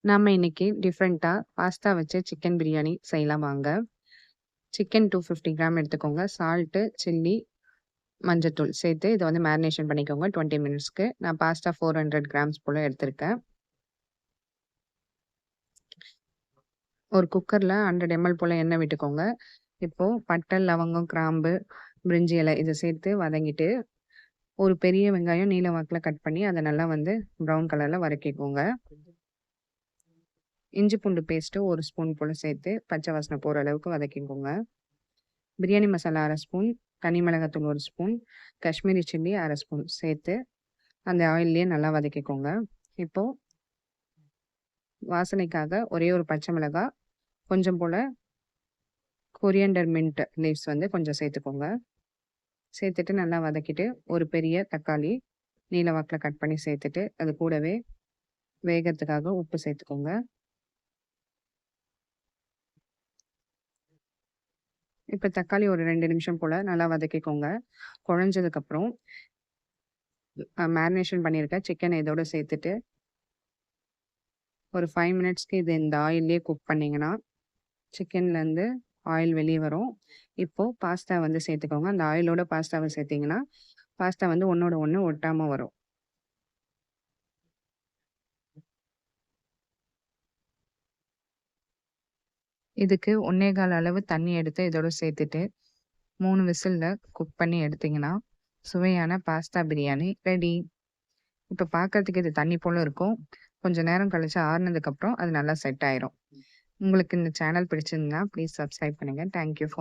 நாம இன்னைக்கு டிஃப்ரெண்ட்டா பாஸ்தா வச்சு சிக்கன் பிரியாணி செய்யலாம் வாங்க. சிக்கன் 250 கிராம் எடுத்துக்கோங்க. சால்ட்டு, சில்லி, மஞ்சத்தூள் சேர்த்து இத வந்து மேரினேஷன் பண்ணிக்கோங்க 20 மினிட்ஸ்க்கு. நான் பாஸ்தா 400 கிராம்ஸ் போல எடுத்திருக்கேன். ஒரு குக்கர்ல 100 எம்எல் போல எண்ணெய் விட்டுக்கோங்க. இப்போ பட்டை, லவங்கம், கிராம்பு, பிரிஞ்சி இலை இத சேர்த்து வதங்கிட்டு, ஒரு பெரிய வெங்காயம் நீல வாக்குல கட் பண்ணி அத நல்லா வந்து ப்ரவுன் கலர்ல வதக்கிக்கோங்க. இஞ்சி பூண்டு பேஸ்ட்டு 1 ஸ்பூன் போல சேர்த்து பச்சை வாசனை போற அளவுக்கு வதக்கிக்கோங்க. பிரியாணி மசாலா 1/2 ஸ்பூன், தனி மிளகாத்தூள் 1 ஸ்பூன், காஷ்மீரி சில்லி 1/2 ஸ்பூன் சேர்த்து அந்த ஆயில்லயே நல்லா வதக்கிக்கோங்க. இப்போ வாசனைக்காக ஒரே ஒரு பச்சை மிளகாய், கொஞ்சம் போல கொரியாண்டர் மின்ட் லீவ்ஸ் வந்து கொஞ்சம் சேர்த்துக்கோங்க. சேர்த்துட்டு நல்லா வதக்கிட்டு, ஒரு பெரிய தக்காளி நீல வாக்குல கட் பண்ணி சேர்த்துட்டு, அது கூடவே வேகறதுக்காக உப்பு சேர்த்துக்கோங்க. இப்ப தக்காளி ஒரு 2 நிமிஷம் போல நல்லா வதக்கிக்கோங்க. குழஞ்சதுக்கப்புறம் மேரினேஷன் பண்ணியிருக்க சிக்கன இதோட சேர்த்துட்டு, ஒரு 5 மினிட்ஸ்க்கு இது இந்த ஆயில்லயே குக் பண்ணீங்கன்னா, சிக்கன்லேருந்து ஆயில் வெளிய வரும். இப்போ பாஸ்தா வந்து சேர்த்துக்கோங்க. அந்த ஆயிலோட பாஸ்தாவ சேர்த்தீங்கன்னா, பாஸ்தா வந்து ஒண்ணோட ஒண்ணு ஒட்டாம வரும். இதுக்கு 1 1/4 அளவு தண்ணி எடுத்து இதோட சேர்த்துட்டு, 3 விசில்ல குக் பண்ணி எடுத்தீங்கன்னா, சுவையான பாஸ்தா பிரியாணி ரெடி. இப்ப பார்க்கறதுக்கு இது தண்ணி போல இருக்கும். கொஞ்சம் நேரம் கழிச்சு ஆறுனதுக்கப்புறம் அது நல்லா செட் ஆயிரும். உங்களுக்கு இந்த சேனல் பிடிச்சிருந்தா ப்ளீஸ் சப்ஸ்கிரைப் பண்ணுங்க. Thank you for